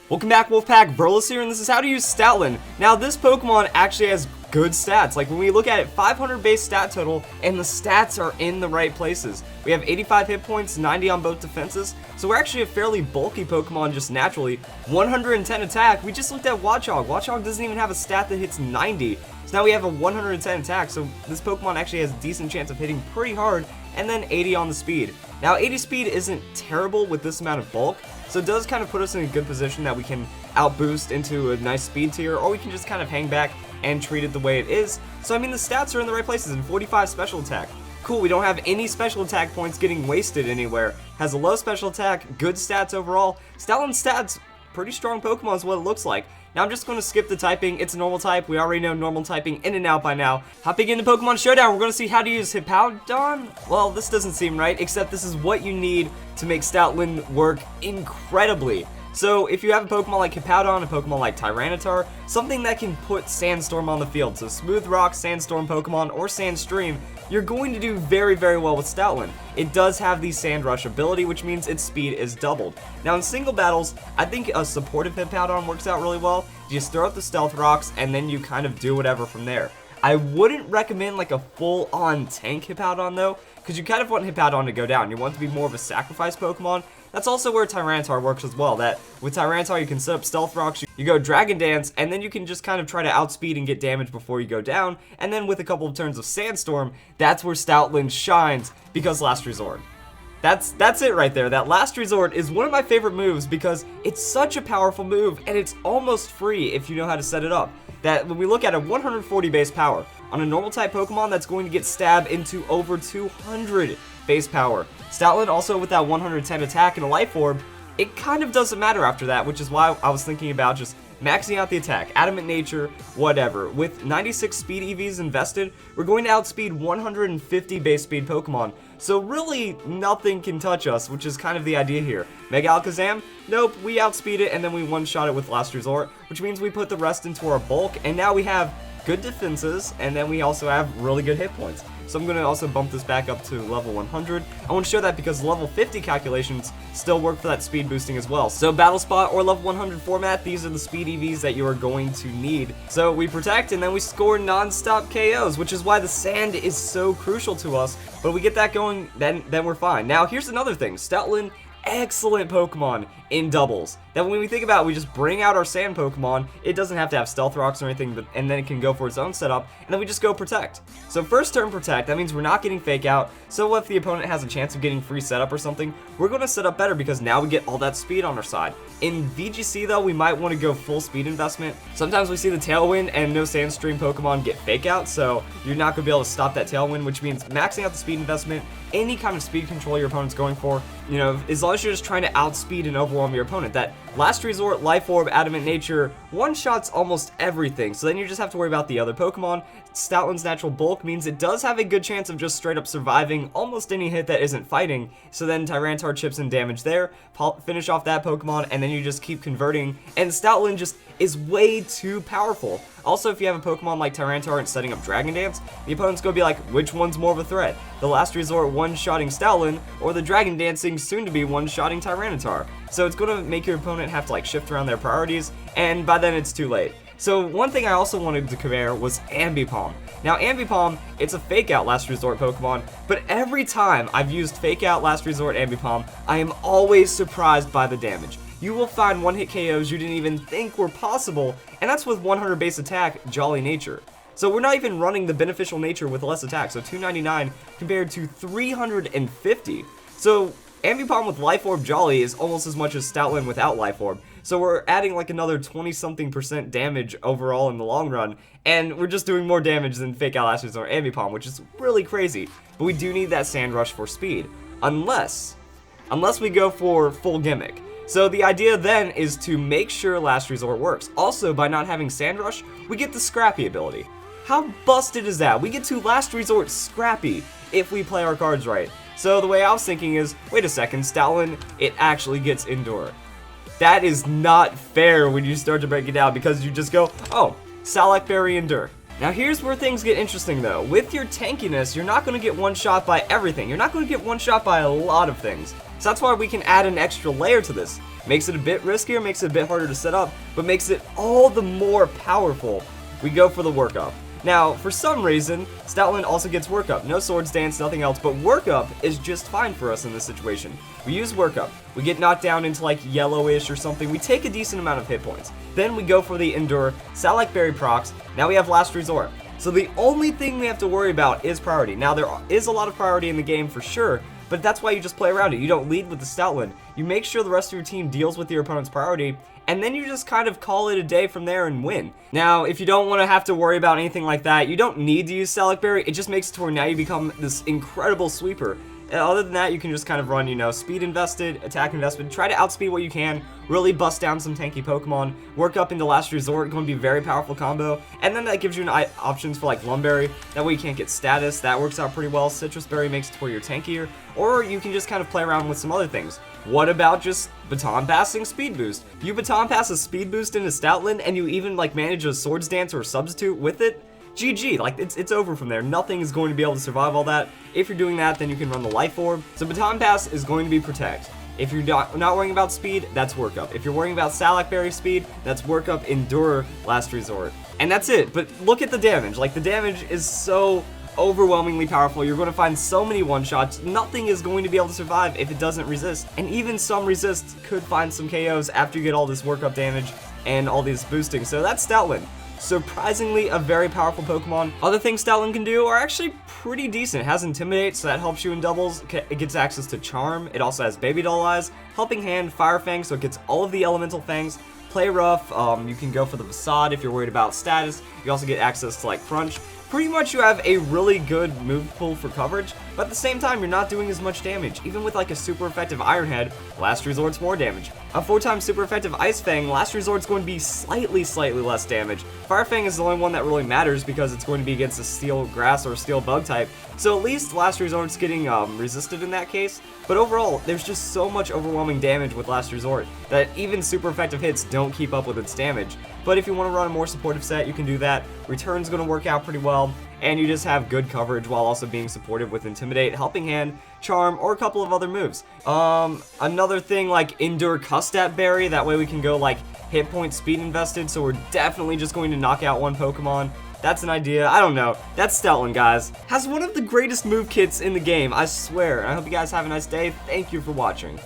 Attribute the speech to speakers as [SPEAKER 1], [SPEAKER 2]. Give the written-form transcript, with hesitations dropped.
[SPEAKER 1] Welcome back, Wolfpack. Verlis here, and this is how to use Stoutland. Now, this Pokemon actually has good stats. Like, when we look at it, 500 base stat total, and the stats are in the right places. We have 85 hit points, 90 on both defenses, so we're actually a fairly bulky Pokemon just naturally. 110 attack. We just looked at Watchog. Watchog doesn't even have a stat that hits 90. So now we have a 110 attack, so this Pokemon actually has a decent chance of hitting pretty hard, and then 80 on the speed. Now, 80 speed isn't terrible with this amount of bulk, so it does kind of put us in a good position that we can outboost into a nice speed tier, or we can just kind of hang back and treat it the way it is. So I mean, the stats are in the right places, and 45 special attack. Cool, we don't have any special attack points getting wasted anywhere. Has a low special attack, good stats overall. Stoutland's stats, pretty strong Pokemon is what it looks like. Now I'm just going to skip the typing. It's a normal type. We already know normal typing in and out by now. Hopping into Pokemon Showdown, we're going to see how to use Hippowdon. Well, this doesn't seem right, except this is what you need to make Stoutland work incredibly. So if you have a Pokemon like Hippowdon, a Pokemon like Tyranitar, something that can put Sandstorm on the field, so Smooth Rock, Sandstorm Pokemon, or Sandstream, you're going to do very, very well with Stoutland. It does have the Sand Rush ability, which means its speed is doubled. Now in single battles, I think a supportive Hippowdon works out really well. You just throw out the Stealth Rocks, and then you kind of do whatever from there. I wouldn't recommend like a full-on tank Hippowdon though, because you kind of want Hippowdon to go down. You want it to be more of a sacrifice Pokemon. That's also where Tyranitar works as well, that with Tyranitar you can set up Stealth Rocks, you go Dragon Dance, and then you can just kind of try to outspeed and get damage before you go down, and then with a couple of turns of Sandstorm, that's where Stoutland shines, because Last Resort. That's it right there. That Last Resort is one of my favorite moves because it's such a powerful move, and it's almost free if you know how to set it up. That when we look at a 140 base power, on a normal type Pokemon that's going to get stabbed into over 200 base power. Stoutland also with that 110 attack and a Life Orb, it kind of doesn't matter after that, which is why I was thinking about just maxing out the attack, Adamant Nature, whatever. With 96 speed EVs invested, we're going to outspeed 150 base speed Pokemon, so really nothing can touch us, which is kind of the idea here. Mega Alakazam? Nope, we outspeed it and then we one-shot it with Last Resort, which means we put the rest into our bulk, and now we have good defenses, and then we also have really good hit points. So I'm going to also bump this back up to level 100. I want to show that because level 50 calculations still work for that speed boosting as well. So Battle Spot or level 100 format, these are the speed EVs that you are going to need. So we protect and then we score non-stop KOs, which is why the sand is so crucial to us. But we get that going, then we're fine. Now here's another thing. Stoutland, excellent Pokemon in doubles. That when we think about it, we just bring out our sand Pokemon. It doesn't have to have Stealth Rocks or anything, and then it can go for its own setup, and then we just go Protect. So first turn Protect, that means we're not getting Fake Out, so if the opponent has a chance of getting free setup or something, we're going to set up better because now we get all that speed on our side. In VGC though, we might want to go full speed investment. Sometimes we see the Tailwind and no Sandstream Pokemon get Fake Out, so you're not going to be able to stop that Tailwind, which means maxing out the speed investment, any kind of speed control your opponent's going for, you know, as long as you're just trying to outspeed and overwhelm your opponent. That Last Resort, Life Orb, Adamant Nature, one-shots almost everything, so then you just have to worry about the other Pokemon. Stoutland's natural bulk means it does have a good chance of just straight up surviving almost any hit that isn't fighting, so then Tyranitar chips in damage there, finish off that Pokemon, and then you just keep converting, and Stoutland just is way too powerful. Also, if you have a Pokemon like Tyranitar and setting up Dragon Dance, the opponent's going to be like, which one's more of a threat? The Last Resort one-shotting Stoutland, or the Dragon Dancing soon-to-be one-shotting Tyranitar. So it's going to make your opponent have to like shift around their priorities, and by then it's too late. So one thing I also wanted to compare was Ambipom. Now Ambipom, it's a Fake Out Last Resort Pokemon, but every time I've used Fake Out Last Resort Ambipom, I am always surprised by the damage. You will find one-hit KOs you didn't even think were possible, and that's with 100 base attack, Jolly Nature. So we're not even running the beneficial nature with less attack, so 299 compared to 350. So Ambipom with Life Orb Jolly is almost as much as Stoutland without Life Orb. So we're adding like another 20-something% damage overall in the long run, and we're just doing more damage than Fake Out Last Resort Ambipom, which is really crazy. But we do need that Sand Rush for speed, unless we go for full gimmick. So the idea then is to make sure Last Resort works. Also, by not having Sand Rush, we get the Scrappy ability. How busted is that? We get to Last Resort Scrappy if we play our cards right. So the way I was thinking is, wait a second, Stoutland, it actually gets Endure. That is not fair when you start to break it down because you just go, oh, Salak Berry Endure. Now here's where things get interesting though. With your tankiness, you're not going to get one shot by everything. You're not going to get one shot by a lot of things. So that's why we can add an extra layer to this. Makes it a bit riskier, makes it a bit harder to set up, but makes it all the more powerful. We go for the workup. Now, for some reason, Stoutland also gets workup. No swords dance, nothing else, but workup is just fine for us in this situation. We use workup. We get knocked down into like yellowish or something. We take a decent amount of hit points. Then we go for the endure, Salac Berry procs. Now we have last resort. So the only thing we have to worry about is priority. Now there is a lot of priority in the game for sure, but that's why you just play around it. You don't lead with the Stoutland. You make sure the rest of your team deals with your opponent's priority, and then you just kind of call it a day from there and win. Now, if you don't want to have to worry about anything like that, you don't need to use Salac Berry. It just makes it to where now you become this incredible sweeper. Other than that, you can just kind of run, you know, speed invested, attack invested, try to outspeed what you can, really bust down some tanky Pokemon, work up into last resort, going to be a very powerful combo, and then that gives you options for like Lumberry. That way you can't get status, that works out pretty well. Citrus Berry makes it to where you're tankier, or you can just kind of play around with some other things. What about just baton passing speed boost? If you baton pass a speed boost into Stoutland and you even like manage a swords dance or substitute with it, GG, like it's over from there. Nothing is going to be able to survive all that. If you're doing that, then you can run the Life Orb. So Baton Pass is going to be Protect. If you're not worrying about speed, that's Work Up. If you're worrying about Salac Berry speed, that's Work Up, Endure, Last Resort. And that's it, but look at the damage. Like, the damage is so overwhelmingly powerful. You're going to find so many one-shots. Nothing is going to be able to survive if it doesn't resist. And even some resists could find some KOs after you get all this Work Up damage and all these boosting. So that's Stoutland. Surprisingly, a very powerful Pokemon. Other things Stoutland can do are actually pretty decent. It has Intimidate, so that helps you in doubles. It gets access to Charm. It also has Baby Doll Eyes, Helping Hand, Fire Fang, so it gets all of the elemental fangs. Play Rough, you can go for the Facade if you're worried about status. You also get access to like Crunch. Pretty much you have a really good move pool for coverage, but at the same time you're not doing as much damage. Even with like a super effective Iron Head, Last Resort's more damage. A 4-time super effective Ice Fang, Last Resort's going to be slightly less damage. Fire Fang is the only one that really matters because it's going to be against a Steel Grass or Steel Bug type, so at least Last Resort's getting resisted in that case. But overall, there's just so much overwhelming damage with Last Resort that even super effective hits don't keep up with its damage. But if you want to run a more supportive set, you can do that. Return's going to work out pretty well, and you just have good coverage while also being supportive with Intimidate, Helping Hand, Charm, or a couple of other moves. Another thing like Endure Custat Berry, that way we can go like hit point speed invested, so we're definitely just going to knock out one Pokemon. That's an idea. I don't know. That's Stoutland, guys. Has one of the greatest move kits in the game, I swear. I hope you guys have a nice day. Thank you for watching.